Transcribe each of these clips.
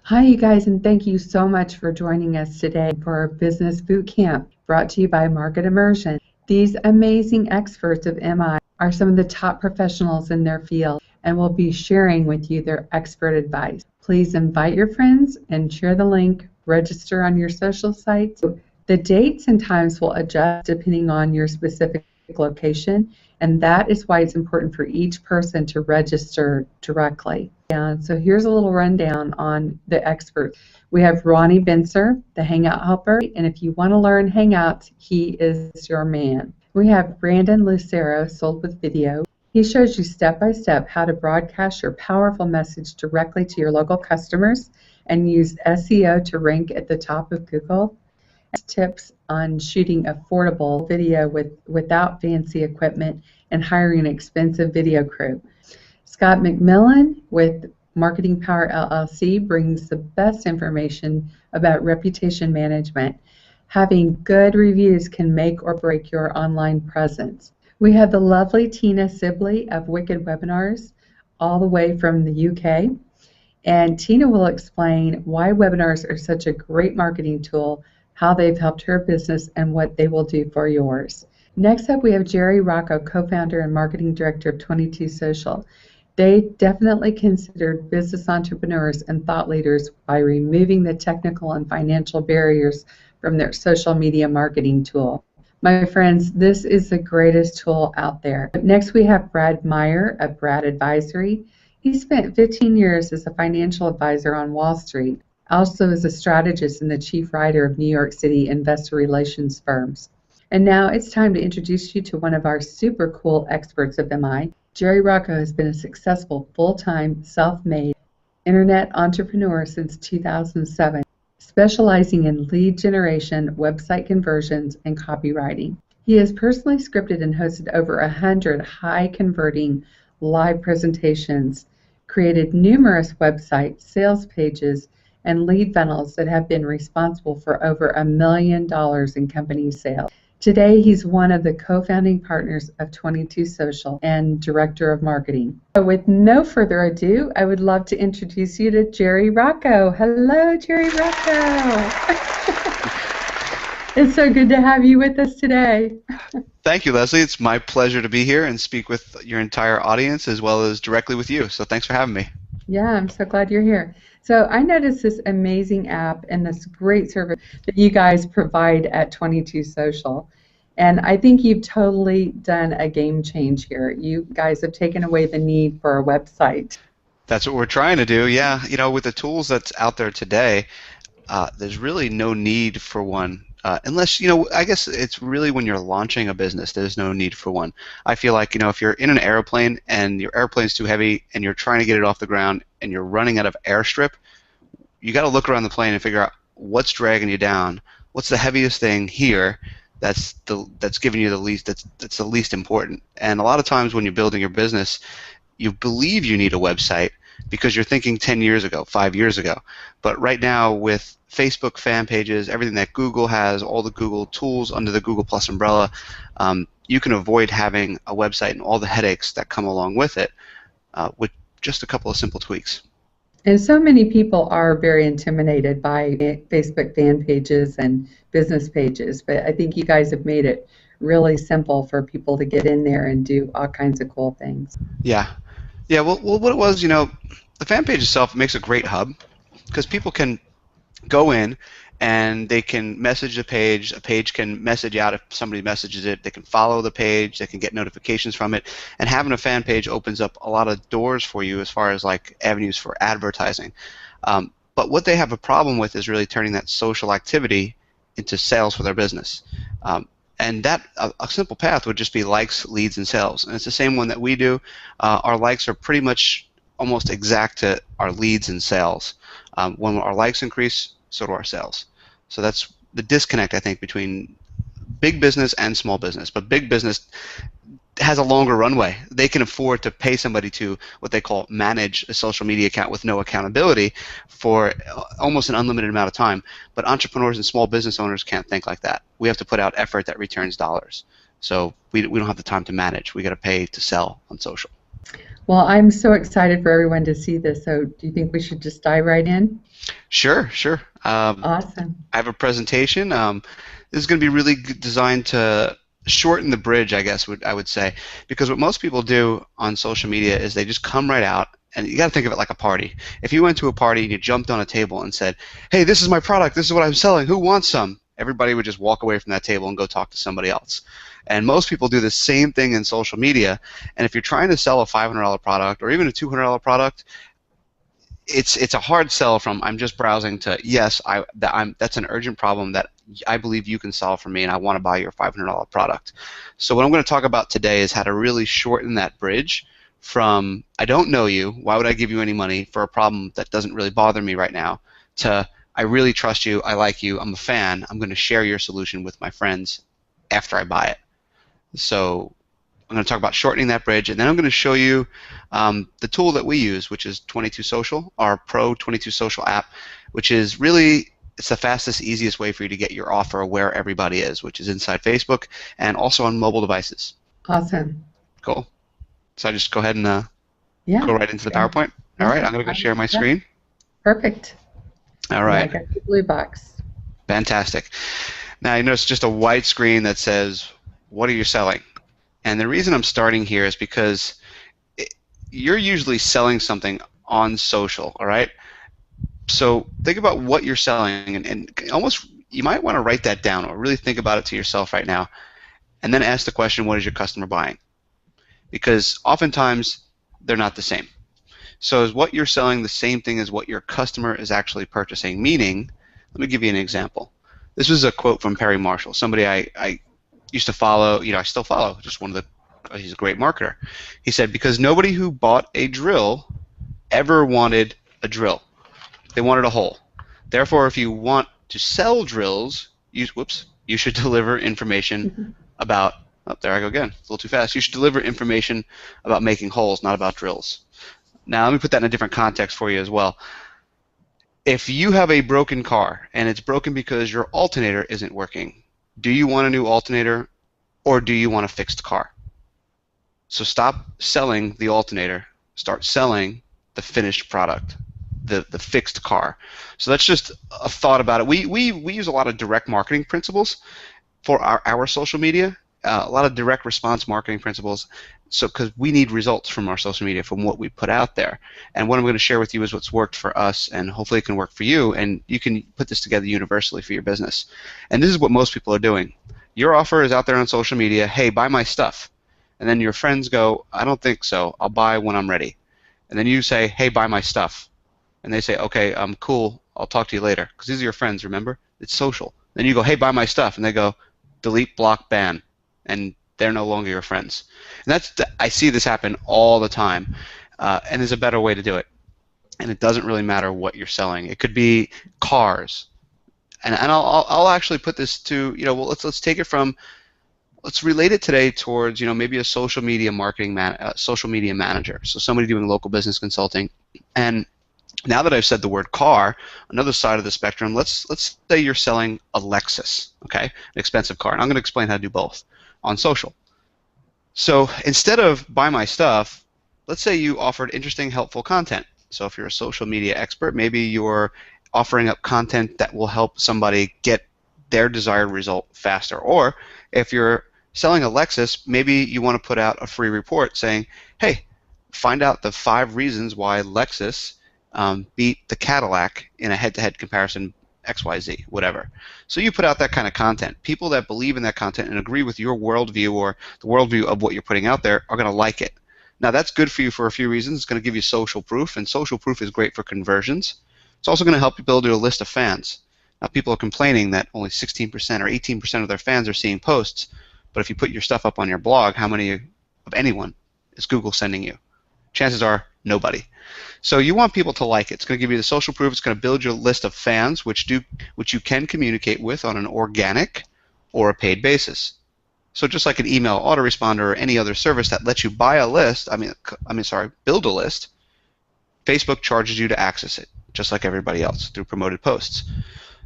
Hi, you guys, and thank you so much for joining us today for our Business Boot Camp brought to you by Market Immersion. These amazing experts of MI are some of the top professionals in their field and will be sharing with you their expert advice. Please invite your friends and share the link, register on your social sites. The dates and times will adjust depending on your specific location, and that is why it's important for each person to register directly. So here's a little rundown on the experts. We have Ronnie Benser, the Hangout Helper, and if you want to learn Hangouts, he is your man. We have Brandon Lucero, Sold with Video. He shows you step-by-step how to broadcast your powerful message directly to your local customers and use SEO to rank at the top of Google. Tips on shooting affordable video without fancy equipment and hiring an expensive video crew. Scott McMillan with Marketing Power LLC brings the best information about reputation management. Having good reviews can make or break your online presence. We have the lovely Tina Sibley of Wicked Webinars, all the way from the UK. And Tina will explain why webinars are such a great marketing tool, how they've helped her business, and what they will do for yours. Next up, we have Jerry Rocco, co-founder and marketing director of 22Social. They definitely considered business entrepreneurs and thought leaders by removing the technical and financial barriers from their social media marketing tool. My friends, this is the greatest tool out there. Next, we have Brad Meyer of Brad Advisory. He spent 15 years as a financial advisor on Wall Street, also as a strategist and the chief writer of New York City investor relations firms. And now it's time to introduce you to one of our super cool experts of MI. Jerry Rocco has been a successful full-time, self-made internet entrepreneur since 2007, specializing in lead generation, website conversions, and copywriting. He has personally scripted and hosted over 100 high-converting live presentations, created numerous websites, sales pages, and lead funnels that have been responsible for over $1 million in company sales. Today, he's one of the co-founding partners of 22Social and director of marketing. So with no further ado, I would love to introduce you to Jerry Rocco. Hello, Jerry Rocco. It's so good to have you with us today. Thank you, Leslie. It's my pleasure to be here and speak with your entire audience as well as directly with you. So thanks for having me. Yeah, I'm so glad you're here. So I noticed this amazing app and this great service that you guys provide at 22Social. And I think you've totally done a game change here. You guys have taken away the need for a website. That's what we're trying to do, yeah. You know, with the tools that's out there today, there's really no need for one. Unless, you know, I guess it's really when you're launching a business, there's no need for one. I feel like, you know, if you're in an airplane and your airplane's too heavy and you're trying to get it off the ground and you're running out of airstrip, you got to look around the plane and figure out what's dragging you down, what's the heaviest thing here that's giving you the least, that's the least important. And a lot of times when you're building your business, you believe you need a website because you're thinking 10 years ago, 5 years ago. But right now with Facebook fan pages, everything that Google has, all the Google tools under the Google Plus umbrella, you can avoid having a website and all the headaches that come along with it with just a couple of simple tweaks. And so many people are very intimidated by Facebook fan pages and business pages, but I think you guys have made it really simple for people to get in there and do all kinds of cool things. Yeah. Yeah, well what it was, you know, the fan page itself makes a great hub because people can go in and they can message a page can message out if somebody messages it, they can follow the page, they can get notifications from it, and having a fan page opens up a lot of doors for you as far as like avenues for advertising. But what they have a problem with is really turning that social activity into sales for their business. And that a simple path would just be likes, leads, and sales. And it's the same one that we do. Our likes are pretty much almost exact to our leads and sales. When our likes increase, so do our sales. So that's the disconnect, I think, between big business and small business. But big business has a longer runway. They can afford to pay somebody to what they call manage a social media account with no accountability for almost an unlimited amount of time. But entrepreneurs and small business owners can't think like that. We have to put out effort that returns dollars. So we don't have the time to manage. We got to pay to sell on social. Well, I'm so excited for everyone to see this. So do you think we should just dive right in? Sure, sure. Awesome. I have a presentation. This is going to be really designed to shorten the bridge, I guess I would say, because what most people do on social media is they just come right out, and you got to think of it like a party. If you went to a party and you jumped on a table and said, "Hey, this is my product. This is what I'm selling. Who wants some?" Everybody would just walk away from that table and go talk to somebody else. And most people do the same thing in social media. And if you're trying to sell a $500 product or even a $200 product, it's a hard sell from I'm just browsing to yes, that's an urgent problem that I believe you can solve for me and I want to buy your $500 product. So what I'm going to talk about today is how to really shorten that bridge from I don't know you, why would I give you any money for a problem that doesn't really bother me right now, to I really trust you, I like you, I'm a fan, I'm going to share your solution with my friends after I buy it. So I'm going to talk about shortening that bridge, and then I'm going to show you the tool that we use, which is 22Social, our Pro 22Social app, which is really it's the fastest, easiest way for you to get your offer where everybody is, which is inside Facebook and also on mobile devices. Awesome. Cool. So I just go ahead and Yeah. go right into the PowerPoint. All right, I'm going to go share my screen. Perfect. All right. Yeah, I got the blue box. Fantastic. Now you notice just a white screen that says, "What are you selling?" And the reason I'm starting here is because you're usually selling something on social, all right? So think about what you're selling, and almost you might want to write that down or really think about it to yourself right now, and then ask the question, what is your customer buying? Because oftentimes they're not the same. So is what you're selling the same thing as what your customer is actually purchasing? Meaning, let me give you an example. This was a quote from Perry Marshall, somebody I used to follow, I still follow, just he's a great marketer. He said, because nobody who bought a drill ever wanted a drill. They wanted a hole. Therefore, if you want to sell drills, you should deliver information about, there I go again, it's a little too fast. You should deliver information about making holes, not about drills. Now, let me put that in a different context for you as well. If you have a broken car, and it's broken because your alternator isn't working, do you want a new alternator or do you want a fixed car? So stop selling the alternator, start selling the finished product, the fixed car. So that's just a thought about it. We use a lot of direct marketing principles for our social media, a lot of direct response marketing principles, so because we need results from our social media, from what we put out there. And what I'm going to share with you is what's worked for us, and hopefully it can work for you, and you can put this together universally for your business. And this is what most people are doing. Your offer is out there on social media, hey, buy my stuff. And then your friends go, I don't think so, I'll buy when I'm ready. And then you say, hey, buy my stuff. And they say, okay, cool, I'll talk to you later. Because these are your friends, remember? It's social. Then you go, hey, buy my stuff. And they go, delete, block, ban. And they're no longer your friends. And I see this happen all the time. And there's a better way to do it. And it doesn't really matter what you're selling. It could be cars. And I'll actually put this to, well, let's take it from, let's relate it today towards, maybe a social media marketing social media manager. So somebody doing local business consulting. And now that I've said the word car, another side of the spectrum, let's say you're selling a Lexus, okay, an expensive car. And I'm going to explain how to do both on social. So instead of buy my stuff, let's say you offered interesting, helpful content. So if you're a social media expert, maybe you're offering up content that will help somebody get their desired result faster. Or if you're selling a Lexus, maybe you want to put out a free report saying, hey, find out the 5 reasons why Lexus beat the Cadillac in a head-to-head comparison, XYZ, whatever. So you put out that kind of content. People that believe in that content and agree with your worldview or the worldview of what you're putting out there are going to like it. Now that's good for you for a few reasons. It's going to give you social proof, and social proof is great for conversions. It's also going to help you build your list of fans. Now people are complaining that only 16% or 18% of their fans are seeing posts, but if you put your stuff up on your blog, how many of anyone is Google sending you? Chances are nobody. So you want people to like it. It's going to give you the social proof. It's going to build your list of fans, which you can communicate with on an organic or a paid basis. So just like an email autoresponder or any other service that lets you buy a list, build a list, Facebook charges you to access it, just like everybody else through promoted posts.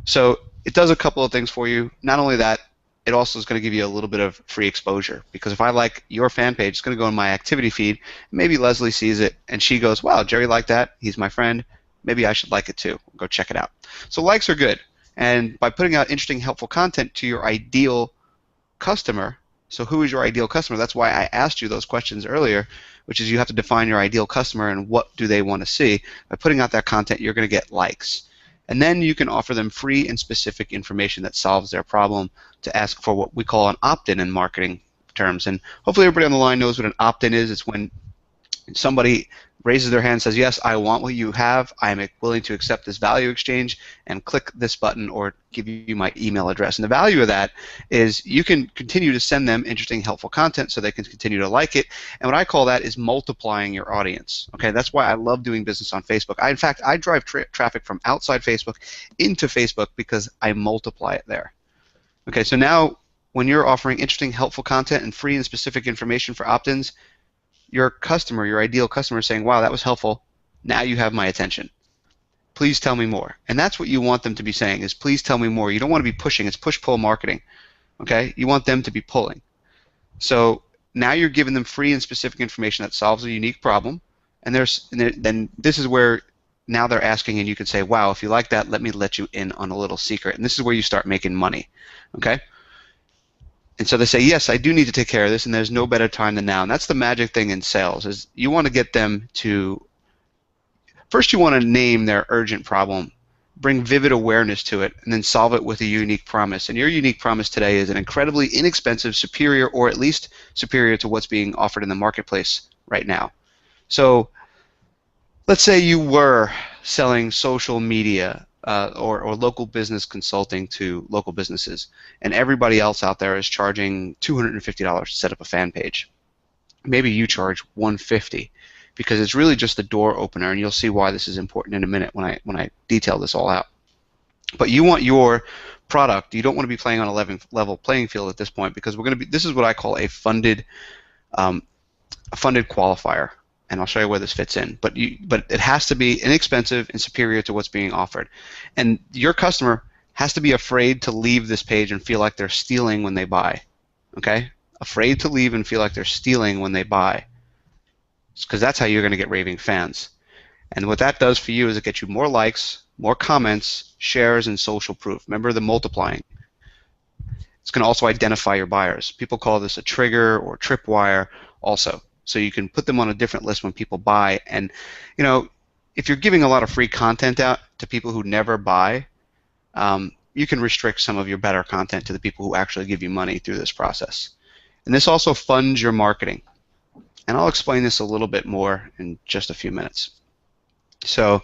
So it does a couple of things for you. Not only that, it also is going to give you a little bit of free exposure, because if I like your fan page, it's going to go in my activity feed. Maybe Leslie sees it and she goes, wow, Jerry liked that. He's my friend. Maybe I should like it too. Go check it out. So likes are good. And by putting out interesting, helpful content to your ideal customer, so who is your ideal customer? That's why I asked you those questions earlier, which is you have to define your ideal customer and what do they want to see. By putting out that content, you're going to get likes. And then you can offer them free and specific information that solves their problem to ask for what we call an opt-in in marketing terms. And hopefully everybody on the line knows what an opt-in is. It's when somebody raises their hand and says, yes, I want what you have, I'm willing to accept this value exchange, and click this button or give you my email address. And the value of that is you can continue to send them interesting, helpful content so they can continue to like it. And what I call that is multiplying your audience. Okay, that's why I love doing business on Facebook. In fact, I drive traffic from outside Facebook into Facebook because I multiply it there. Okay, so now when you're offering interesting, helpful content and free and specific information for opt-ins, your customer, your ideal customer, is saying, wow, that was helpful. Now you have my attention. Please tell me more. And that's what you want them to be saying, is please tell me more. You don't want to be pushing. It's push-pull marketing. Okay? You want them to be pulling. So now you're giving them free and specific information that solves a unique problem. And then this is where now they're asking, and you can say, wow, if you like that, let me let you in on a little secret. And this is where you start making money. Okay? And so they say, yes, I do need to take care of this, and there's no better time than now. And that's the magic thing in sales, is you want to get them to, first you want to name their urgent problem, bring vivid awareness to it, and then solve it with a unique promise. And your unique promise today is an incredibly inexpensive, superior, or at least superior to what's being offered in the marketplace right now. So let's say you were selling social media or local business consulting to local businesses, and everybody else out there is charging $250 to set up a fan page. Maybe you charge $150 because it's really just the door opener, and you'll see why this is important in a minute when I detail this all out. But you want your product, you don't want to be playing on a level playing field at this point, because this is what I call a funded qualifier. And I'll show you where this fits in. But it has to be inexpensive and superior to what's being offered. And your customer has to be afraid to leave this page and feel like they're stealing when they buy. Okay? Afraid to leave and feel like they're stealing when they buy. Because that's how you're going to get raving fans. And what that does for you is it gets you more likes, more comments, shares, and social proof. Remember the multiplying. It's going to also identify your buyers. People call this a trigger or tripwire also. So you can put them on a different list when people buy. And you know, if you're giving a lot of free content out to people who never buy, you can restrict some of your better content to the people who actually give you money through this process. And this also funds your marketing. And I'll explain this a little bit more in just a few minutes. So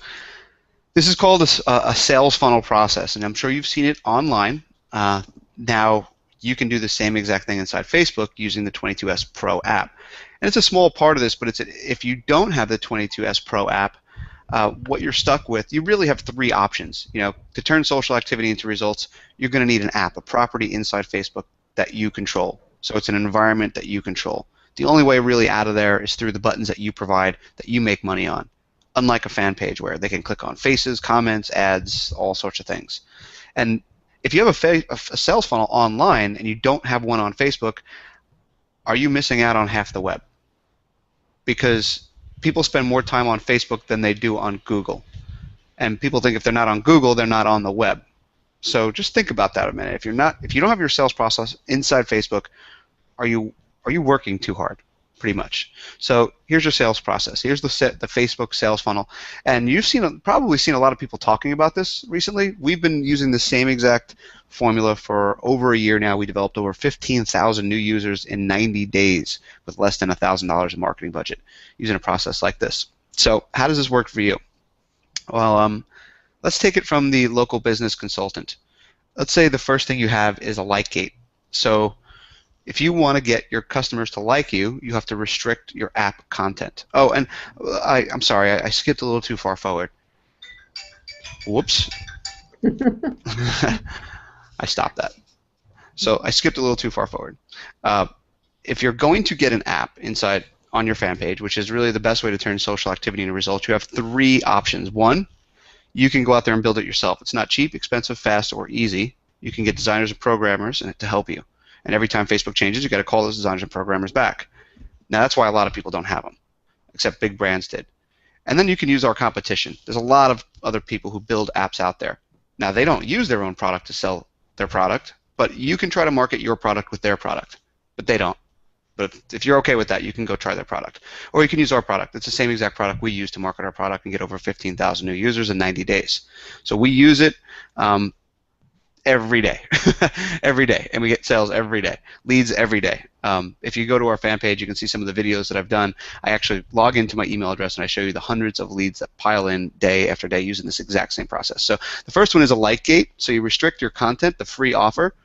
this is called a sales funnel process, and I'm sure you've seen it online. Now you can do the same exact thing inside Facebook using the 22S Pro app. And it's a small part of this, but if you don't have the 22S Pro app, what you're stuck with, you really have three options. You know, to turn social activity into results, you're going to need an app, a property inside Facebook that you control. So it's an environment that you control. The only way really out of there is through the buttons that you provide that you make money on, unlike a fan page where they can click on faces, comments, ads, all sorts of things. And if you have a sales funnel online and you don't have one on Facebook, are you missing out on half the web? Because people spend more time on Facebook than they do on Google. And people think if they're not on Google, they're not on the web. So just think about that a minute. If you don't have your sales process inside Facebook, are you working too hard? Pretty much. So here's your sales process. Here's the Facebook sales funnel, and you've probably seen a lot of people talking about this recently. We've been using the same exact formula for over a year now. We developed over 15,000 new users in 90 days with less than $1,000 in marketing budget using a process like this. So how does this work for you? Well, let's take it from the local business consultant. Let's say the first thing you have is a like gate. So if you want to get your customers to like you, you have to restrict your app content. Oh, and I'm sorry, I skipped a little too far forward. Whoops. I stopped that. So I skipped a little too far forward. If you're going to get an app inside on your fan page, which is really the best way to turn social activity into results, you have three options. One, you can go out there and build it yourself. It's not cheap, expensive, fast, or easy. You can get designers and programmers to help you. And every time Facebook changes, you got to call those designers and programmers back. Now that's why a lot of people don't have them, except big brands did. And then you can use our competition. There's a lot of other people who build apps out there. Now they don't use their own product to sell their product, but you can try to market your product with their product, but they don't. But if you're okay with that, you can go try their product. Or you can use our product. It's the same exact product we use to market our product and get over 15,000 new users in 90 days. So we use it every day, every day, and we get sales every day, leads every day. If you go to our fan page, you can see some of the videos that I've done. I actually log into my email address and I show you the hundreds of leads that pile in day after day using this exact same process. So the first one is a like gate. So you restrict your content, the free offer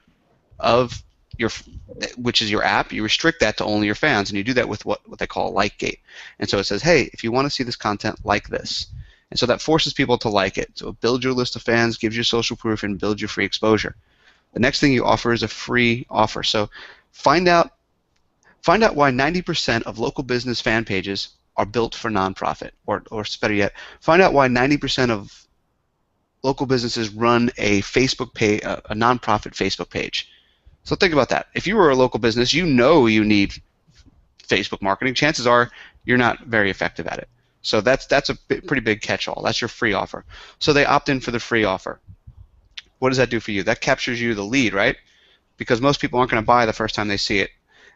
of your, which is your app. You restrict that to only your fans, and you do that with what they call a like gate. And so it says, hey, if you want to see this content, like this. And so that forces people to like it. So build your list of fans, gives you social proof, and builds your free exposure. The next thing you offer is a free offer. So find out why 90% of local business fan pages are built for nonprofit, or better yet, find out why 90% of local businesses run a Facebook page, a nonprofit Facebook page. So think about that. If you were a local business, you know you need Facebook marketing. Chances are you're not very effective at it. So that's a pretty big catch-all. That's your free offer. So they opt in for the free offer. What does that do for you? That captures you the lead, right? Because most people aren't going to buy the first time they see it.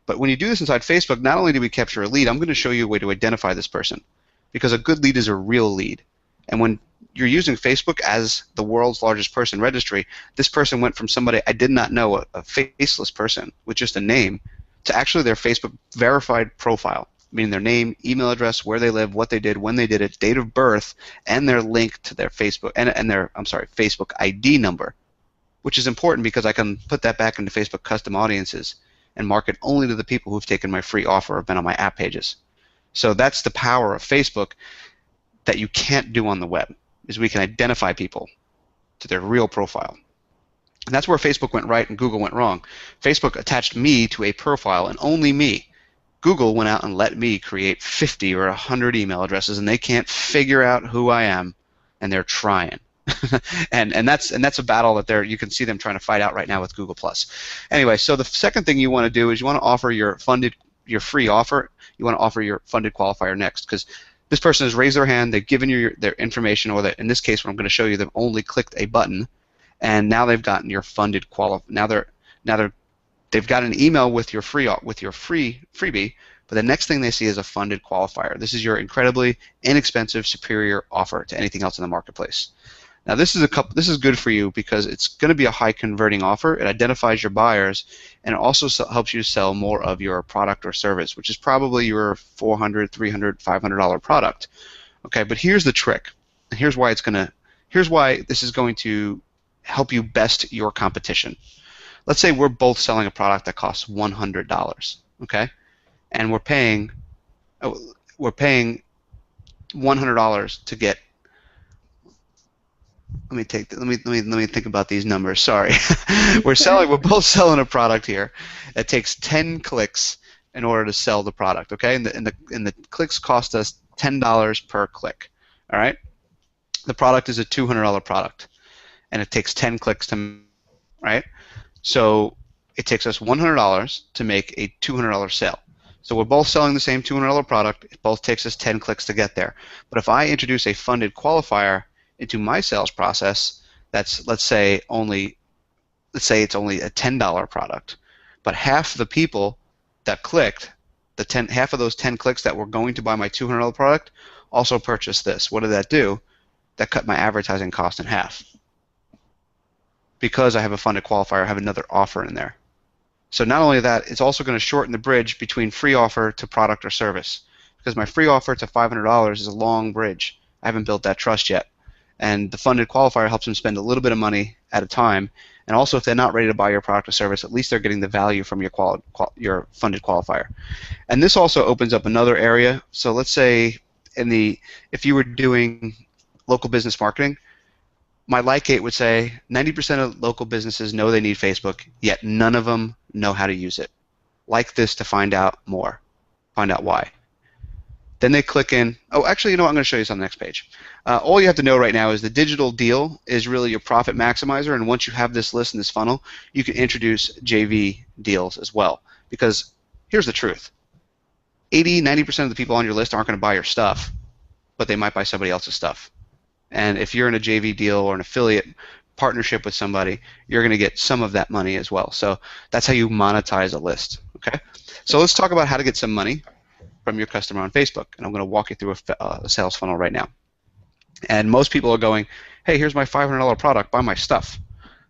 But when you do this inside Facebook, not only do we capture a lead, I'm going to show you a way to identify this person. Because a good lead is a real lead. And when you're using Facebook as the world's largest person registry, this person went from somebody I did not know, a faceless person with just a name, to actually their Facebook verified profile, meaning their name, email address, where they live, what they did, when they did it, date of birth, and their link to their Facebook and their Facebook ID number, which is important because I can put that back into Facebook custom audiences and market only to the people who've taken my free offer or been on my app pages. So that's the power of Facebook that you can't do on the web, is we can identify people to their real profile. And that's where Facebook went right and Google went wrong. Facebook attached me to a profile and only me. Google went out and let me create 50 or 100 email addresses, and they can't figure out who I am, and they're trying. and that's a battle that you can see them trying to fight out right now with Google+. Anyway, so the second thing you want to do is you want to offer your free offer. You want to offer your funded qualifier next, because this person has raised their hand, they've given you their information, or in this case, what I'm going to show you, they've only clicked a button, and now they've gotten your funded they've got an email with your freebie, but the next thing they see is a funded qualifier. This is your incredibly inexpensive, superior offer to anything else in the marketplace. Now this is good for you because it's going to be a high converting offer. It identifies your buyers, and it also helps you sell more of your product or service, which is probably your $400, $300, $500 product. Okay, but here's the trick. And here's why this is going to help you best your competition. Let's say we're both selling a product that costs $100, okay? And we're paying $100 to get. Let me think about these numbers. Sorry. We're both selling a product here that takes 10 clicks in order to sell the product, okay? And the clicks cost us $10 per click. All right? The product is a $200 product, and it takes 10 clicks right? So it takes us $100 to make a $200 sale. So we're both selling the same $200 product. It both takes us 10 clicks to get there. But if I introduce a funded qualifier into my sales process, that's let's say it's only a $10 product, but half the people that clicked, half of those 10 clicks that were going to buy my $200 product also purchased this. What did that do? That cut my advertising cost in half. Because I have a funded qualifier, I have another offer in there. So not only that, it's also going to shorten the bridge between free offer to product or service. Because my free offer to $500 is a long bridge. I haven't built that trust yet. And the funded qualifier helps them spend a little bit of money at a time. And also, if they're not ready to buy your product or service, at least they're getting the value from your funded qualifier. And this also opens up another area. So let's say if you were doing local business marketing, my like gate would say 90% of local businesses know they need Facebook, yet none of them know how to use it. Like this to find out more, find out why. Then they click in. Oh, actually, you know what? I'm going to show you this on the next page. All you have to know right now is the digital deal is really your profit maximizer, and once you have this list and this funnel, you can introduce JV deals as well. Because here's the truth. 80–90% of the people on your list aren't going to buy your stuff, but they might buy somebody else's stuff. And if you're in a JV deal or an affiliate partnership with somebody, you're going to get some of that money as well. So that's how you monetize a list. Okay? So let's talk about how to get some money from your customer on Facebook, and I'm going to walk you through a sales funnel right now. And most people are going, hey, here's my $500 product, buy my stuff.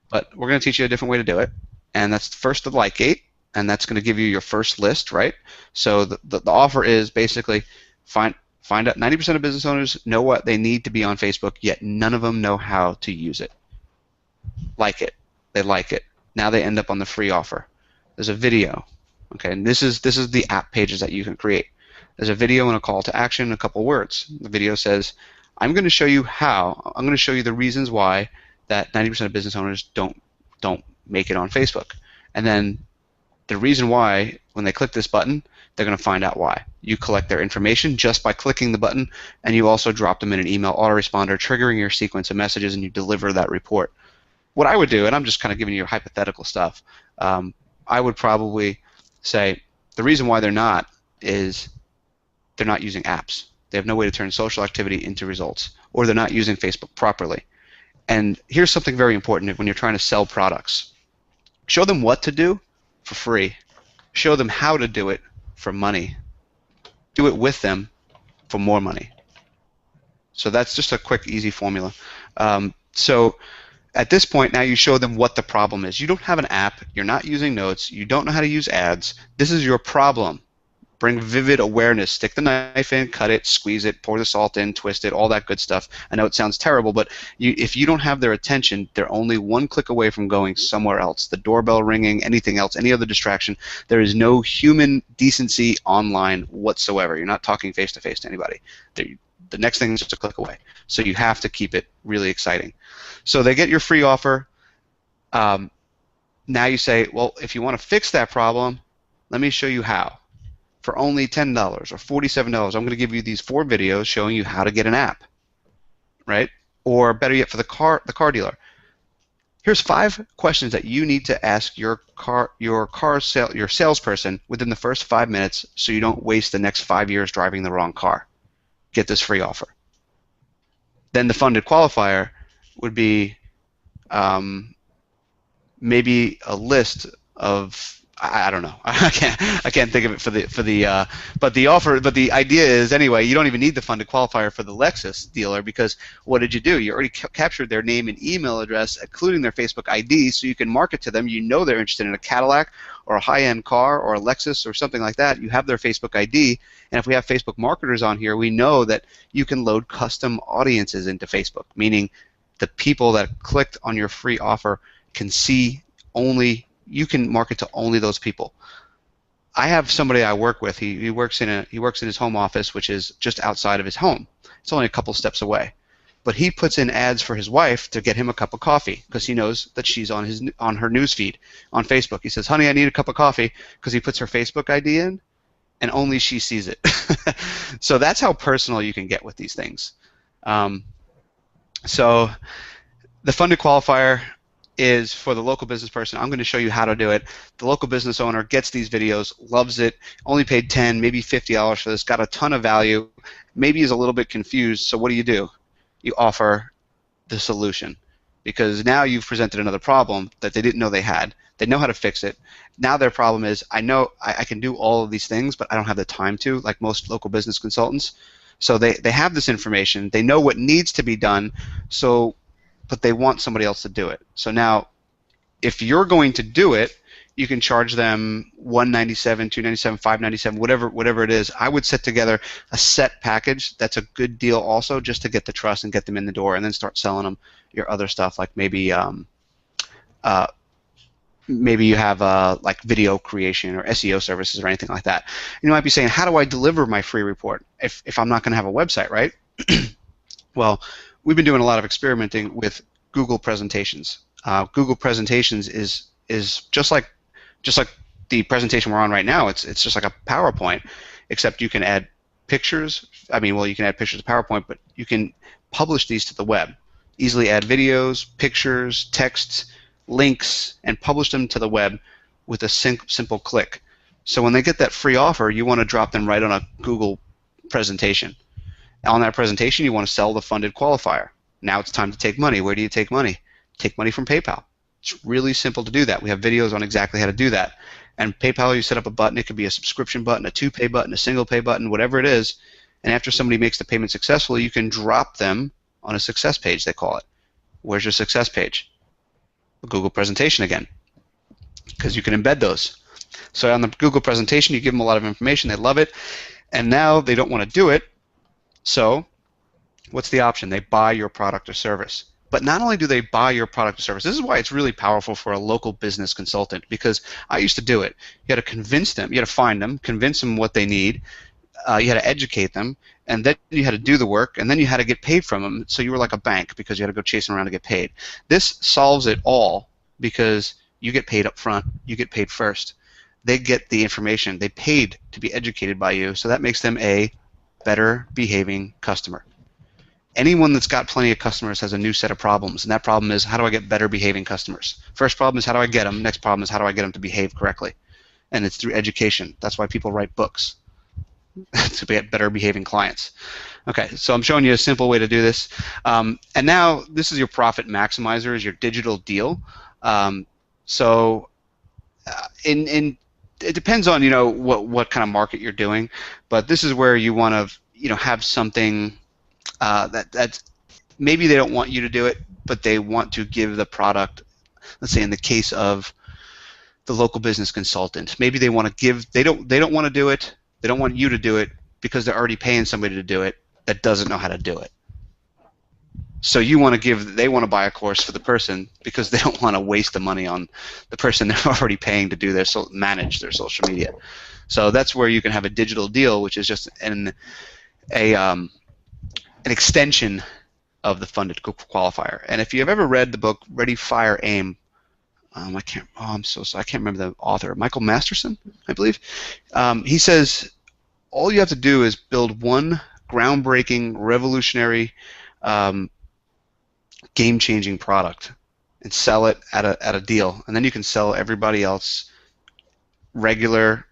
But we're going to teach you a different way to do it, and that's first the like gate, and that's going to give you your first list, right? So the offer is basically find out 90% of business owners know what they need to be on Facebook, yet none of them know how to use it. Like it. They like it. Now they end up on the free offer. There's a video. Okay, and this is the app pages that you can create. There's a video and a call to action and a couple words. The video says, I'm going to show you how. I'm going to show you the reasons why that 90% of business owners don't make it on Facebook. And then the reason why, when they click this button, they're going to find out why. You collect their information just by clicking the button, and you also drop them in an email autoresponder, triggering your sequence of messages, and you deliver that report. What I would do, and I'm just kind of giving you hypothetical stuff, I would probably say the reason why they're not is they're not using apps. They have no way to turn social activity into results, or they're not using Facebook properly. And here's something very important when you're trying to sell products. Show them what to do for free. Show them how to do it for money. Do it with them for more money. So that's just a quick, easy formula. So at this point, now you show them what the problem is. You don't have an app. You're not using notes. You don't know how to use ads. This is your problem. Bring vivid awareness. Stick the knife in, cut it, squeeze it, pour the salt in, twist it, all that good stuff. I know it sounds terrible, but if you don't have their attention, they're only one click away from going somewhere else. The doorbell ringing, anything else, any other distraction. There is no human decency online whatsoever. You're not talking face-to-face to anybody. The next thing is just a click away. So you have to keep it really exciting. So they get your free offer. Now you say, well, if you want to fix that problem, let me show you how. For only $10 or $47, I'm going to give you these 4 videos showing you how to get an app, right? Or better yet, for the car dealer. Here's 5 questions that you need to ask your salesperson within the first 5 minutes, so you don't waste the next 5 years driving the wrong car. Get this free offer. Then the funded qualifier would be maybe a list of, I don't know. I can't think of it but the idea is, anyway, you don't even need the funded qualifier for the Lexus dealer, because what did you do? You already captured their name and email address, including their Facebook ID, so you can market to them. You know they're interested in a Cadillac or a high-end car or a Lexus or something like that. You have their Facebook ID, and if we have Facebook marketers on here, we know that you can load custom audiences into Facebook, meaning the people that clicked on your free offer can see only. You can market to only those people. I have somebody I work with. He works in his home office, which is just outside of his home. It's only a couple steps away. But he puts in ads for his wife to get him a cup of coffee, because he knows that she's on her news feed on Facebook. He says, "Honey, I need a cup of coffee," because he puts her Facebook ID in, and only she sees it. So that's how personal you can get with these things. So the funded qualifier is for the local business person. I'm going to show you how to do it. The local business owner gets these videos, loves it, only paid $10, maybe $50 for this, got a ton of value, maybe is a little bit confused. So what do? You offer the solution, because now you've presented another problem that they didn't know they had. They know how to fix it. Now their problem is, I know I can do all of these things, but I don't have the time to, like most local business consultants. So they have this information. They know what needs to be done, but they want somebody else to do it. So now, if you're going to do it, you can charge them $197, $297, $597, whatever it is. I would set together a set package that's a good deal also, just to get the trust and get them in the door, and then start selling them your other stuff, like maybe you have like video creation or SEO services or anything like that. You might be saying, how do I deliver my free report if I'm not going to have a website, right? Well, we've been doing a lot of experimenting with Google presentations. Google presentations is just like the presentation we're on right now. It's just like a PowerPoint, except you can add pictures. I mean, well, you can add pictures to PowerPoint, but you can publish these to the web. Easily add videos, pictures, texts, links, and publish them to the web with a simple click. So when they get that free offer, you want to drop them right on a Google presentation. On that presentation, you want to sell the funded qualifier. Now it's time to take money. Where do you take money? Take money from PayPal. It's really simple to do that. We have videos on exactly how to do that. And PayPal, you set up a button. It could be a subscription button, a two-pay button, a single-pay button, whatever it is. And after somebody makes the payment successfully, you can drop them on a success page, they call it. Where's your success page? A Google presentation again, because you can embed those. So on the Google presentation, you give them a lot of information. They love it. And now they don't want to do it. So what's the option? They buy your product or service. But not only do they buy your product or service, this is why it's really powerful for a local business consultant, because I used to do it. You had to convince them, you had to find them, convince them what they need, you had to educate them, and then you had to do the work, and then you had to get paid from them, so you were like a bank because you had to go chasing around to get paid. This solves it all because you get paid up front, you get paid first. They get the information, they paid to be educated by you, so that makes them a better behaving customer. Anyone that's got plenty of customers has a new set of problems, and that problem is, how do I get better behaving customers? First problem is, how do I get them? Next problem is, how do I get them to behave correctly? And it's through education. That's why people write books, to get better behaving clients. Okay, so I'm showing you a simple way to do this. And now this is your profit maximizer, is your digital deal. It depends on what kind of market you're doing, but this is where you want to have something that's maybe they don't want you to do it, but they want to give the product. Let's say in the case of the local business consultant, maybe they want to give. They don't want to do it. They don't want you to do it because they're already paying somebody to do it that doesn't know how to do it. So you want to give. They want to buy a course for the person because they don't want to waste the money on the person they're already paying to do manage their social media. So that's where you can have a digital deal, which is just an extension of the funded qualifier. And if you've ever read the book Ready, Fire, Aim, I'm so sorry, I can't remember the author, Michael Masterson, I believe. He says all you have to do is build one groundbreaking, revolutionary, game-changing product and sell it at a deal, and then you can sell everybody else regular,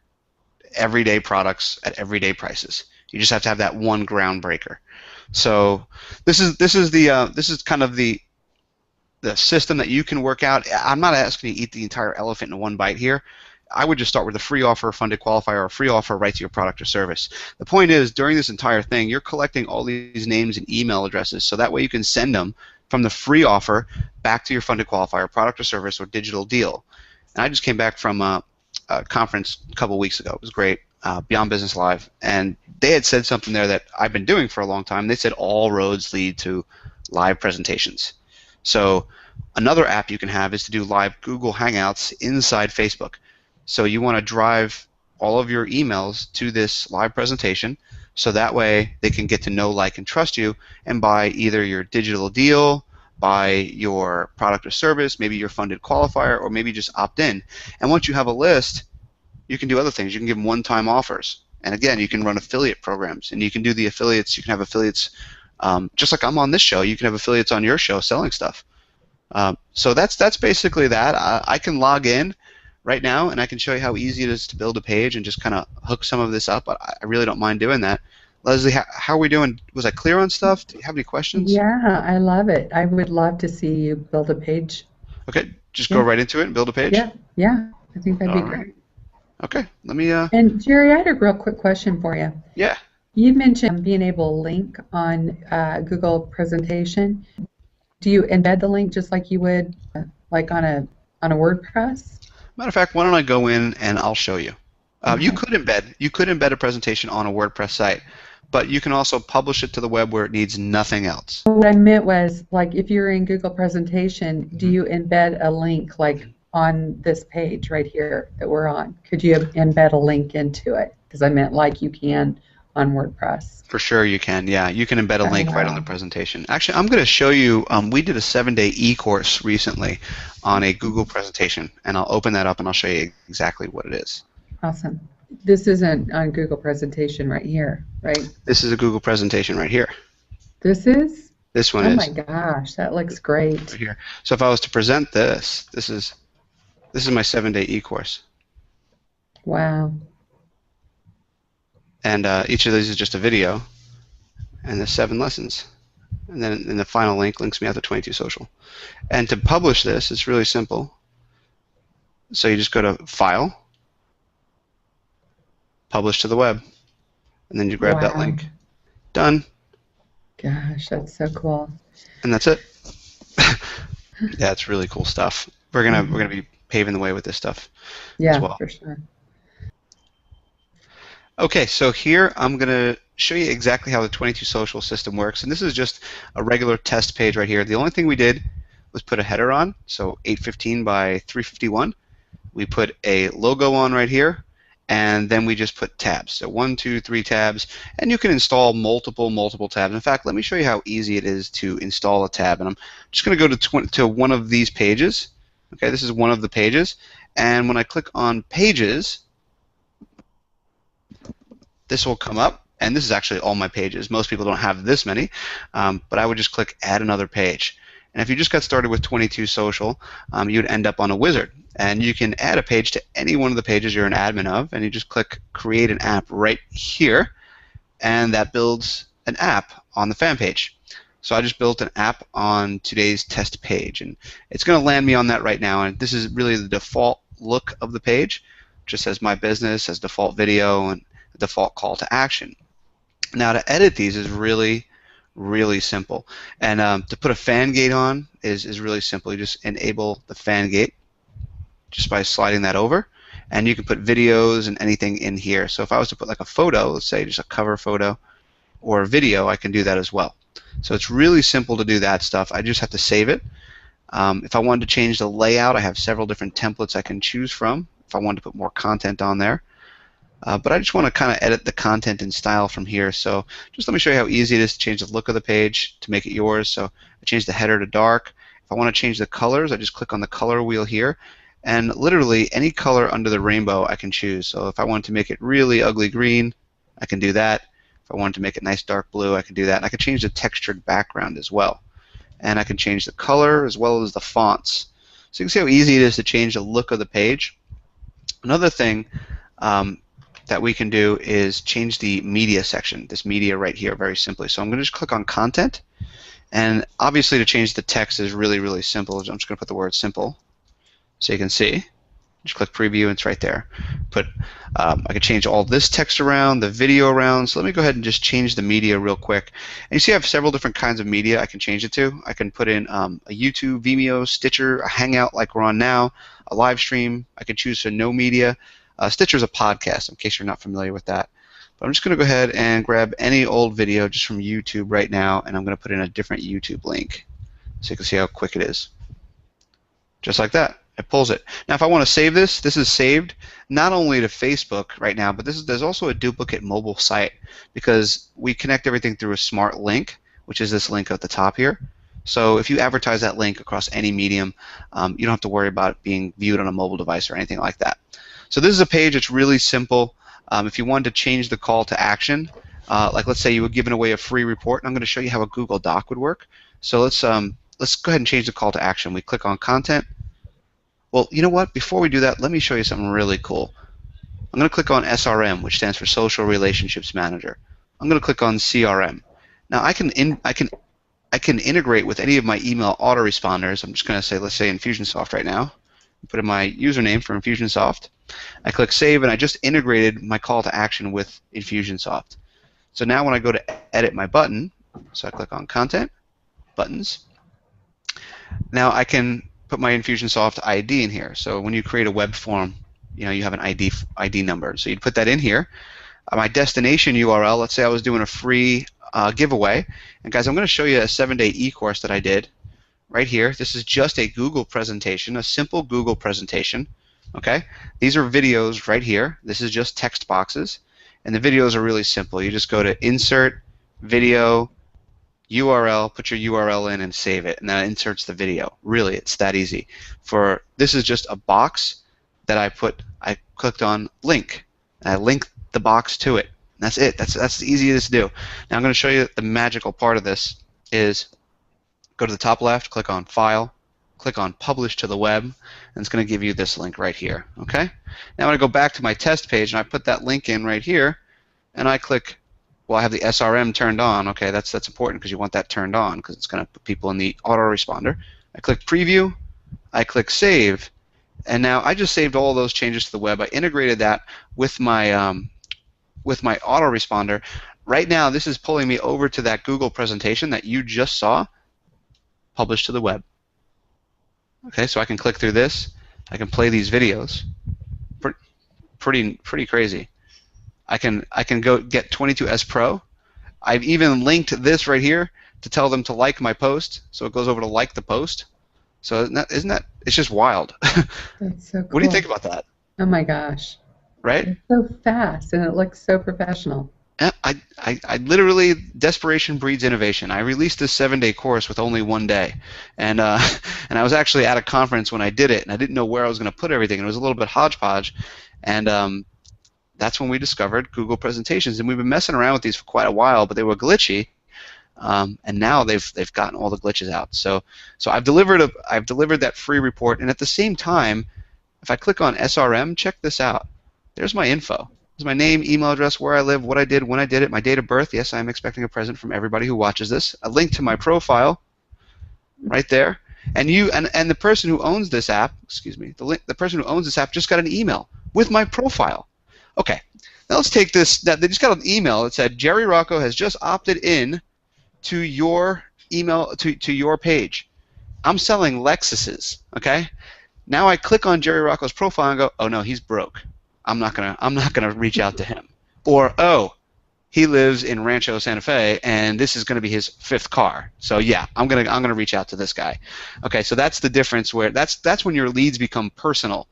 everyday products at everyday prices. You just have to have that one groundbreaker. So this is kind of the system that you can work out. I'm not asking you to eat the entire elephant in one bite here. I would just start with a free offer, funded qualifier, or a free offer right to your product or service. The point is, during this entire thing, you're collecting all these names and email addresses, so that way you can send them from the free offer back to your funded qualifier, product or service, or digital deal. And I just came back from a conference a couple weeks ago. It was great. Beyond Business Live, and they had said something there that I've been doing for a long time. They said all roads lead to live presentations. So another app you can have is to do live Google Hangouts inside Facebook. So you want to drive all of your emails to this live presentation, so that way they can get to know, like, and trust you and buy either your digital deal, buy your product or service, maybe your funded qualifier, or maybe just opt in. And once you have a list, you can do other things. You can give them one-time offers. And again, you can run affiliate programs. And you can do the affiliates. You can have affiliates, just like I'm on this show, you can have affiliates on your show selling stuff. So that's basically that. I can log in right now, and I can show you how easy it is to build a page and just kind of hook some of this up. I really don't mind doing that. Leslie, how are we doing? Was I clear on stuff? Do you have any questions? Yeah, I love it. I would love to see you build a page. Okay, just go right into it and build a page? Yeah, I think that'd be great. Okay, let me... And Jerry, I had a real quick question for you. Yeah. You mentioned being able to link on Google presentation. Do you embed the link just like you would like on a WordPress? Matter of fact, why don't I go in and I'll show you. Okay. You could embed a presentation on a WordPress site, but you can also publish it to the web where it needs nothing else. What I meant was, like, if you're in Google presentation, do you embed a link like on this page right here that we're on? Could you embed a link into it? Because I meant like you can on WordPress. For sure you can, yeah. You can embed a link right on the presentation. Actually, I'm going to show you, we did a 7-day e-course recently on a Google presentation, and I'll open that up and I'll show you exactly what it is. Awesome. This isn't on Google presentation right here, right? This is a Google presentation right here. This is? This one Oh my is gosh, that looks right great. here. So if I was to present this, this is my 7-day e-course. Wow. And each of these is just a video, and there's 7 lessons. And then in the final link links me out to 22Social. And to publish this, it's really simple. So you just go to File, Publish to the web, and then you grab that Wow. link. Done. Gosh, that's so cool. And that's it. Yeah, it's really cool stuff. We're gonna be paving the way with this stuff Yeah, as well. for sure. Okay, so here I'm gonna show you exactly how the 22Social system works, and this is just a regular test page right here. The only thing we did was put a header on, so 815 by 351. We put a logo on right here, and then we just put tabs. So 1, 2, 3 tabs, and you can install multiple tabs. In fact, let me show you how easy it is to install a tab. And I'm just going to go to one of these pages. Okay, this is one of the pages, and when I click on Pages, this will come up, and this is actually all my pages. Most people don't have this many, but I would just click Add Another Page. And if you just got started with 22Social, you'd end up on a wizard. And you can add a page to any one of the pages you're an admin of, and you just click Create an App right here, and that builds an app on the fan page. So I just built an app on today's test page, and it's going to land me on that right now. And this is really the default look of the page. It just says My Business, has default video, and a default call to action. Now to edit these is really simple, and to put a fan gate on is really simple. You just enable the fan gate just by sliding that over, and you can put videos and anything in here. So if I was to put like a photo, let's say just a cover photo or a video, I can do that as well. So it's really simple to do that stuff. I just have to save it. If I wanted to change the layout, I have several different templates I can choose from if I wanted to put more content on there. But I just want to kind of edit the content and style from here. So just let me show you how easy it is to change the look of the page to make it yours. So I changed the header to dark. If I want to change the colors, I just click on the color wheel here. And literally any color under the rainbow I can choose. So if I want to make it really ugly green, I can do that. If I wanted to make it nice dark blue, I can do that. And I can change the textured background as well. And I can change the color as well as the fonts. So you can see how easy it is to change the look of the page. Another thing that we can do is change the media section, this media right here, very simply. So I'm going to just click on Content. And obviously to change the text is really simple. I'm just going to put the word simple so you can see. Just click Preview and it's right there. I can change all this text around, the video around. So let me go ahead and just change the media real quick. And you see I have several different kinds of media I can change it to. I can put in a YouTube, Vimeo, Stitcher, a Hangout like we're on now, a live stream. I can choose for no media. Stitcher's a podcast, in case you're not familiar with that. But I'm just going to go ahead and grab any old video just from YouTube right now, and I'm going to put in a different YouTube link so you can see how quick it is. Just like that. It pulls it. Now if I want to save this, this is saved not only to Facebook right now, but there's also a duplicate mobile site because we connect everything through a smart link, which is this link at the top here. So if you advertise that link across any medium, you don't have to worry about it being viewed on a mobile device or anything like that. So this is a page that's really simple. If you wanted to change the call to action, like let's say you were giving away a free report, and I'm going to show you how a Google Doc would work. So let's go ahead and change the call to action. We click on Content. Well, you know what? Before we do that, let me show you something really cool. I'm going to click on SRM, which stands for Social Relationships Manager. I'm going to click on CRM. Now I can integrate with any of my email autoresponders. I'm just going to say, let's say Infusionsoft right now. Put in my username for Infusionsoft. I click Save, and I just integrated my call to action with Infusionsoft. So now when I go to edit my button, so I click on Content, Buttons. Now I can put my Infusionsoft ID in here. So when you create a web form, you have an ID number. So you'd put that in here. My destination URL, let's say I was doing a free giveaway. And guys, I'm going to show you a 7-day e-course that I did right here. This is just a Google presentation, a simple Google presentation. Okay? These are videos right here. This is just text boxes. And the videos are really simple. You just go to Insert, Video, URL, put your URL in and save it, and that inserts the video. Really, it's that easy. This is just a box that I clicked on Link. and I link the box to it. That's it. That's the easiest to do. Now I'm going to show you the magical part of this is go to the top left, click on File, click on Publish to the Web, and it's going to give you this link right here. Okay? Now I'm going to go back to my test page, and I put that link in right here, and I click, well, I have the SRM turned on. Okay, that's important because you want that turned on because it's going to put people in the autoresponder. I click Preview, I click Save, and now I just saved all those changes to the web. I integrated that with my autoresponder. Right now, this is pulling me over to that Google presentation that you just saw, published to the web. Okay, so I can click through this. I can play these videos. Pretty crazy. I can go get 22S Pro. I've even linked this right here to tell them to like my post, so it goes over to like the post. So isn't that it's just wild. That's so cool. What do you think about that? Oh my gosh. Right? It's so fast and it looks so professional. Yeah, I literally, desperation breeds innovation. I released this 7-day course with only 1 day, and and I was actually at a conference when I did it, and I didn't know where I was going to put everything. And it was a little bit hodgepodge, and that's when we discovered Google Presentations, and we've been messing around with these for quite a while, but they were glitchy, and now they've gotten all the glitches out. So I've delivered that free report, and at the same time, if I click on SRM, check this out. There's my info. There's my name, email address, where I live, what I did, when I did it, my date of birth. Yes, I'm expecting a present from everybody who watches this. A link to my profile, right there. And the person who owns this app, the person who owns this app just got an email with my profile. Okay, now let's take this. They just got an email that said Jerry Rocco has just opted in to your email to your page. I'm selling Lexuses. Okay, now I click on Jerry Rocco's profile and go, oh no, he's broke. I'm not gonna reach out to him. Or oh, he lives in Rancho Santa Fe and this is gonna be his 5th car. So yeah, I'm gonna reach out to this guy. Okay, so that's the difference where that's when your leads become personal.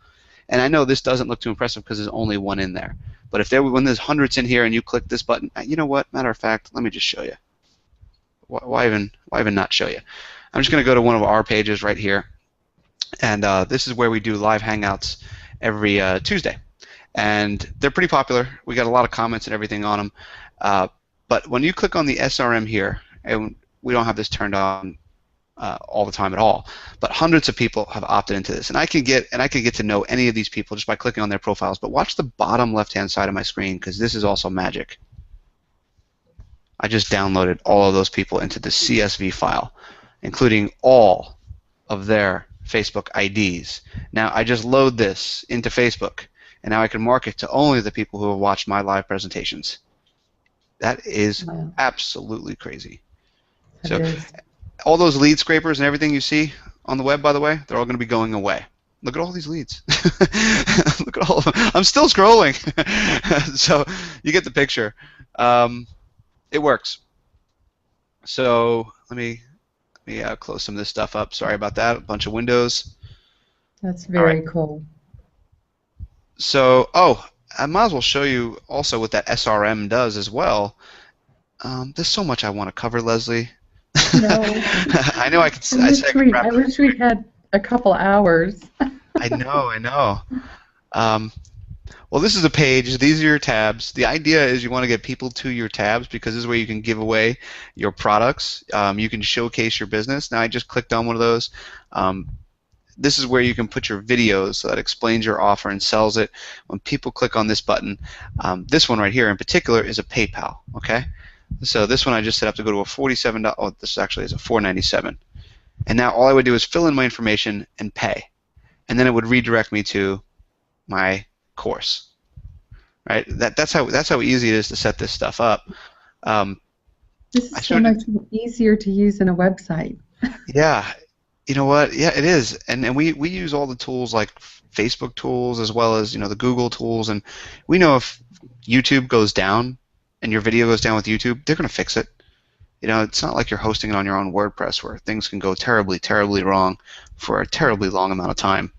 And I know this doesn't look too impressive because there's only one in there. But when there's hundreds in here and you click this button, you know what? Matter of fact, let me just show you. Why even not show you? I'm just gonna go to one of our pages right here, and this is where we do live hangouts every Tuesday. And they're pretty popular. We got a lot of comments and everything on them. But when you click on the SRM here, and we don't have this turned on all the time at all, but hundreds of people have opted into this, and I can get to know any of these people just by clicking on their profiles. But watch the bottom left-hand side of my screen because this is also magic. I just downloaded all of those people into the CSV file, including all of their Facebook IDs. Now I just load this into Facebook. And now I can market to only the people who have watched my live presentations. That is absolutely crazy. So all those lead scrapers and everything you see on the web, by the way, they're all going to be going away. Look at all these leads. Look at all of them. I'm still scrolling. So you get the picture. It works. So let me close some of this stuff up. Sorry about that. A bunch of windows. That's very cool. So, I might as well show you also what that SRM does as well. There's so much I want to cover, Leslie. No. I know I could. I wish we had a couple hours. I know. Well, this is a page. These are your tabs. The idea is you want to get people to your tabs because this is where you can give away your products. You can showcase your business. Now, I just clicked on one of those. This is where you can put your videos so that explains your offer and sells it. When people click on this button, this one right here in particular is a PayPal. Okay, so this one I just set up to go to a $47. Oh, this actually is a $4.97. And now all I would do is fill in my information and pay, and then it would redirect me to my course. Right? That's how easy it is to set this stuff up. This is so much easier to use than a website. Yeah. You know what? Yeah, it is, and we use all the tools like Facebook tools as well as the Google tools, and we know if YouTube goes down and your video goes down with YouTube, they're going to fix it. It's not like you're hosting it on your own WordPress where things can go terribly, terribly wrong for a terribly long amount of time.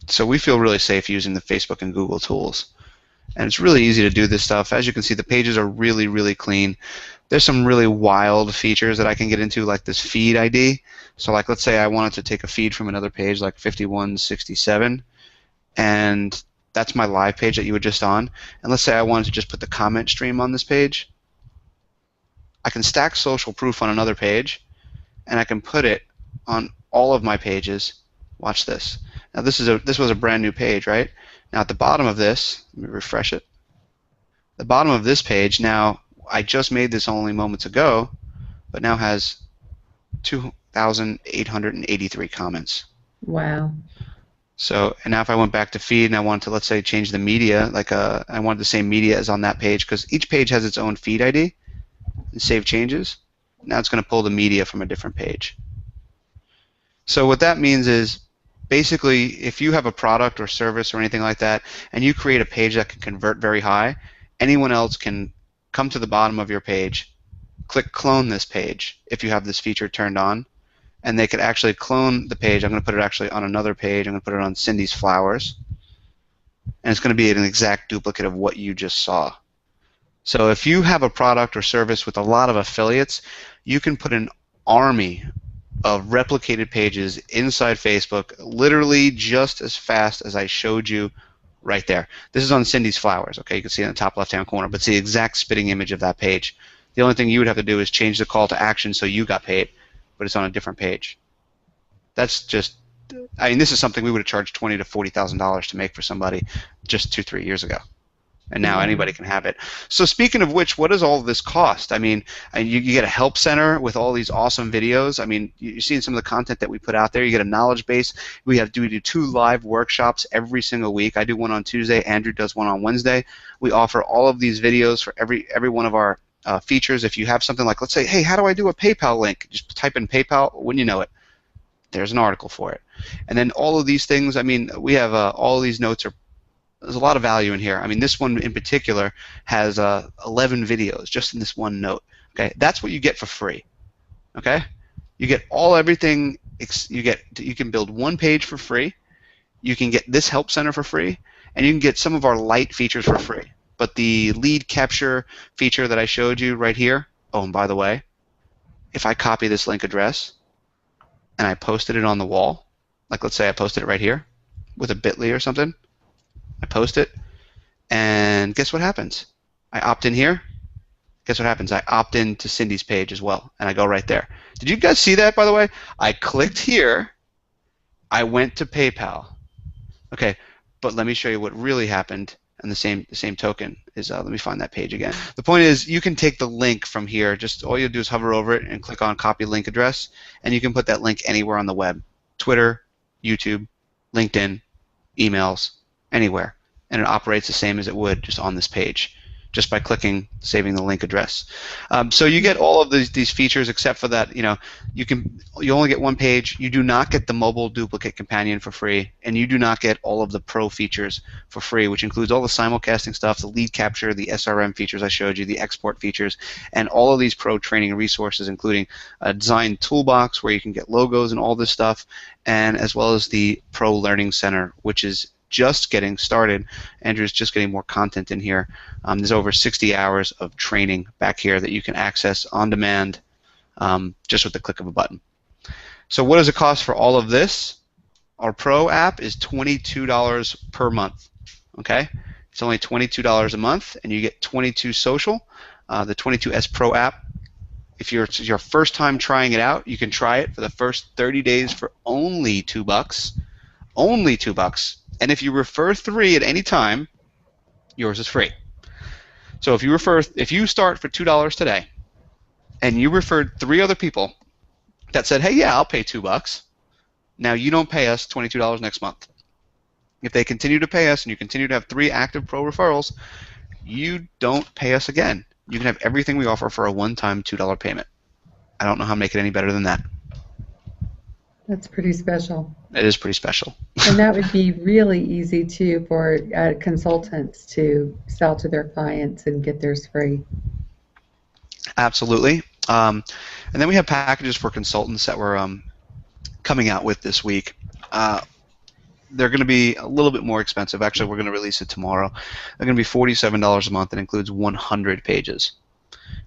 So we feel really safe using the Facebook and Google tools, and it's really easy to do this stuff. As you can see, the pages are really, really clean. There's some really wild features that I can get into, like this feed ID. So like let's say I wanted to take a feed from another page like 5167, and That's my live page that you were just on. And let's say I wanted to just put the comment stream on this page. I can stack social proof on another page, and I can put it on all of my pages. Watch this. Now this was a brand new page, right? Now at the bottom of this, let me refresh it. The bottom of this page, now I just made this only moments ago, but now has 2,883 comments. Wow. So, and now if I went back to feed and I wanted to, let's say, change the media, like I wanted the same media as on that page, because each page has its own feed ID, and save changes. Now it's going to pull the media from a different page. So what that means is, basically, if you have a product or service or anything like that, and you create a page that can convert very high, anyone else can come to the bottom of your page, click clone this page if you have this feature turned on, and they could actually clone the page. I'm going to put it actually on another page. I'm going to put it on Cindy's Flowers, and it's going to be an exact duplicate of what you just saw. So if you have a product or service with a lot of affiliates, you can put an army of replicated pages inside Facebook literally just as fast as I showed you right there. This is on Cindy's Flowers, okay? You can see it in the top left-hand corner, but it's the exact spitting image of that page. The only thing you would have to do is change the call to action so you got paid, but it's on a different page. That's just, I mean, this is something we would have charged $20,000 to $40,000 to make for somebody just 2-3 years ago. And now anybody can have it. So speaking of which, what does all of this cost? I mean, you get a help center with all these awesome videos. I mean, you're seeing some of the content that we put out there. You get a knowledge base. We do 2 live workshops every single week. I do one on Tuesday. Andrew does one on Wednesday. We offer all of these videos for every one of our features. If you have something like, let's say, hey, how do I do a PayPal link? Just type in PayPal. Wouldn't you know it? There's an article for it. And then all of these things, I mean, we have all of these notes are. There's a lot of value in here. I mean, this one in particular has 11 videos just in this one note. Okay, that's what you get for free. Okay, you get everything. You can build one page for free. You can get this help center for free, and you can get some of our light features for free. But the lead capture feature that I showed you right here. Oh, and by the way, if I copy this link address and I posted it on the wall, like let's say I posted it right here with a bit.ly or something. I post it, and guess what happens? I opt in here. Guess what happens? I opt in to Cindy's page as well, and I go right there. Did you guys see that, by the way? I clicked here. I went to PayPal. Okay, but let me show you what really happened. And the same token is, let me find that page again. The point is, you can take the link from here. Just all you do is hover over it and click on Copy Link Address, and you can put that link anywhere on the web: Twitter, YouTube, LinkedIn, emails, anywhere, and it operates the same as it would just on this page, just by clicking saving the link address. So you get all of these features, except for that, you only get one page. You do not get the mobile duplicate companion for free, and you do not get all of the pro features for free, which includes all the simulcasting stuff, the lead capture, the SRM features I showed you, the export features, and all of these pro training resources, including a design toolbox where you can get logos and all this stuff, and as well as the Pro Learning Center, which is just getting started. Andrew's just getting more content in here. There's over 60 hours of training back here that you can access on demand just with the click of a button. So what does it cost for all of this? Our Pro app is $22 per month. Okay, it's only $22 a month, and you get 22Social, the 22S Pro app. If it's your first time trying it out, you can try it for the first 30 days for only $2. Only $2. And if you refer 3 at any time, yours is free. So if you start for $2 today, and you referred 3 other people that said, hey, yeah, I'll pay $2, now you don't pay us $22 next month. If they continue to pay us and you continue to have 3 active pro referrals, you don't pay us again. You can have everything we offer for a one-time $2 payment. I don't know how to make it any better than that. That's pretty special. It is pretty special. And that would be really easy, too, for consultants to sell to their clients and get theirs free. Absolutely. And then we have packages for consultants that we're coming out with this week. They're going to be a little bit more expensive. Actually, we're going to release it tomorrow. They're going to be $47 a month and includes 100 pages.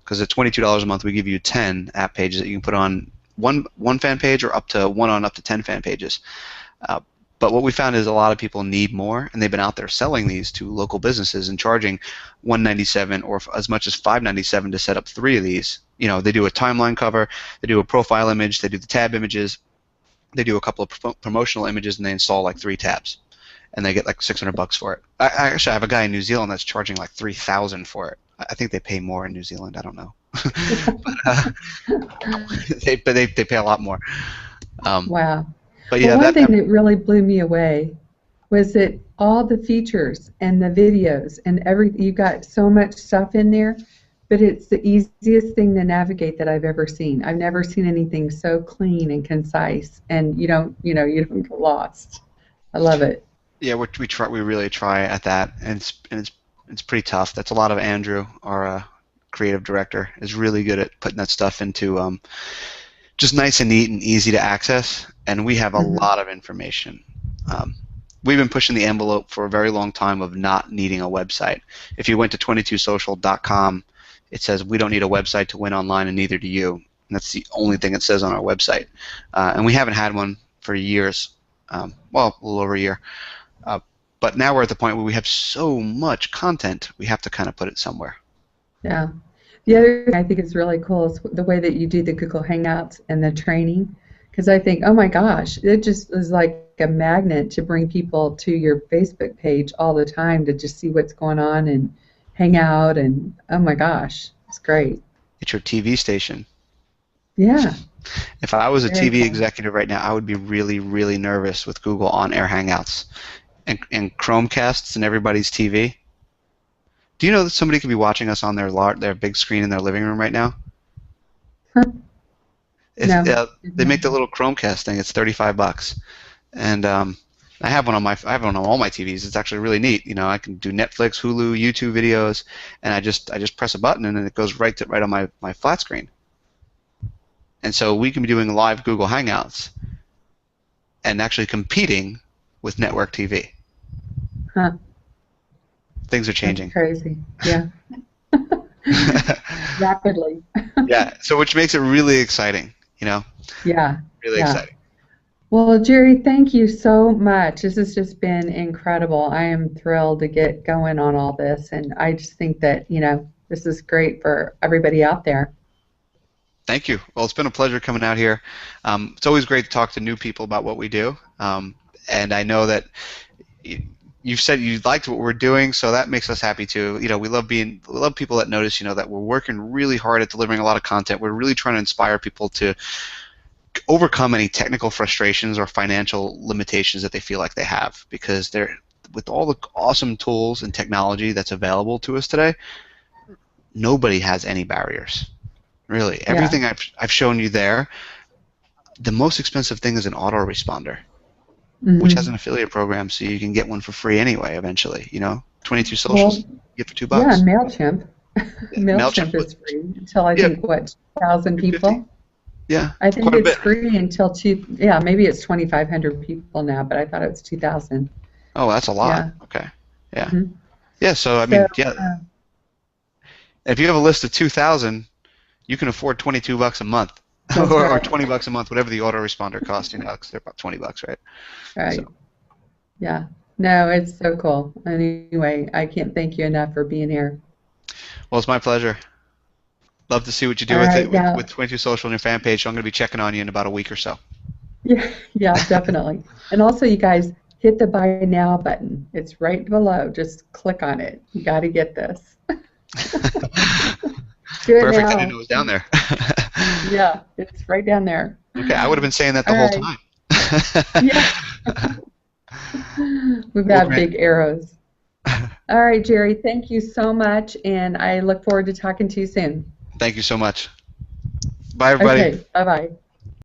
Because at $22 a month, we give you 10 app pages that you can put on one fan page or up to 10 fan pages. But what we found is a lot of people need more, and they've been out there selling these to local businesses and charging $197 or as much as $597 to set up 3 of these. You know, they do a timeline cover, they do a profile image, they do the tab images, they do a couple of promotional images, and they install like 3 tabs, and they get like $600 for it. I actually have a guy in New Zealand that's charging like $3,000 for it. I think they pay more in New Zealand. I don't know, but they pay a lot more. Wow. But yeah, Well, one thing that really blew me away was that all the features and the videos and everything, you got so much stuff in there, but it's the easiest thing to navigate that I've ever seen. I've never seen anything so clean and concise, and you don't get lost. I love it. Yeah, we really try at that, and it's pretty tough. That's a lot of Andrew, our creative director, is really good at putting that stuff into just nice and neat and easy to access, and we have a lot of information. We've been pushing the envelope for a very long time of not needing a website. If you went to 22social.com, it says we don't need a website to win online, and neither do you. And that's the only thing it says on our website. And we haven't had one for years, well, a little over a year. But now we're at the point where we have so much content, we have to kind of put it somewhere. Yeah. The other thing I think is really cool is the way that you do the Google Hangouts and the training, because I think, oh my gosh, it just is like a magnet to bring people to your Facebook page all the time to just see what's going on and hang out, and oh my gosh, it's great. It's your TV station. Yeah. If I was a Very TV cool. executive right now, I would be really, really nervous with Google on-air Hangouts and Chromecasts and everybody's TV. Do you know that somebody could be watching us on their big screen in their living room right now? Huh. No. They make the little Chromecast thing. It's $35, and I have one on all my TVs. It's actually really neat. You know, I can do Netflix, Hulu, YouTube videos, and I just press a button and it goes right on my flat screen. And so we can be doing live Google Hangouts and actually competing with network TV. Huh. Things are changing. That's crazy. Yeah. Rapidly. Yeah. So which makes it really exciting, you know? Yeah. Really exciting. Well, Jerry, thank you so much. This has just been incredible. I am thrilled to get going on all this, and I just think that, this is great for everybody out there. Thank you. Well, it's been a pleasure coming out here. It's always great to talk to new people about what we do, and I know that you've said you liked what we're doing, so that makes us happy too. You know, we love people that notice, that we're working really hard at delivering a lot of content. We're really trying to inspire people to overcome any technical frustrations or financial limitations that they feel like they have, because with all the awesome tools and technology that's available to us today, nobody has any barriers. Really, everything I've shown you there. The most expensive thing is an autoresponder, which has an affiliate program, so you can get one for free anyway. Eventually, 22Social, you get for $2. Yeah, Mailchimp. Mailchimp is free until I think 2,000 people. Yeah, I think it's free until maybe it's 2,500 people now, but I thought it was 2,000. Oh, that's a lot. Yeah. Okay. Yeah. Yeah. So I mean, if you have a list of 2,000. You can afford $22 a month, or $20 a month, whatever the autoresponder costs. Because they're about $20, right? Right. So. Yeah. No, it's so cool. Anyway, I can't thank you enough for being here. Well, it's my pleasure. Love to see what you do with 22Social on your fan page. So I'm going to be checking on you in about a week or so. Yeah, definitely. And also, you guys, hit the buy now button. It's right below. Just click on it. You got to get this. Perfect. I didn't know it was down there. Yeah, it's right down there. Okay, I would have been saying that the whole time. Yeah. We've got big arrows. All right, Jerry, thank you so much, and I look forward to talking to you soon. Thank you so much. Bye, everybody. Okay, bye-bye.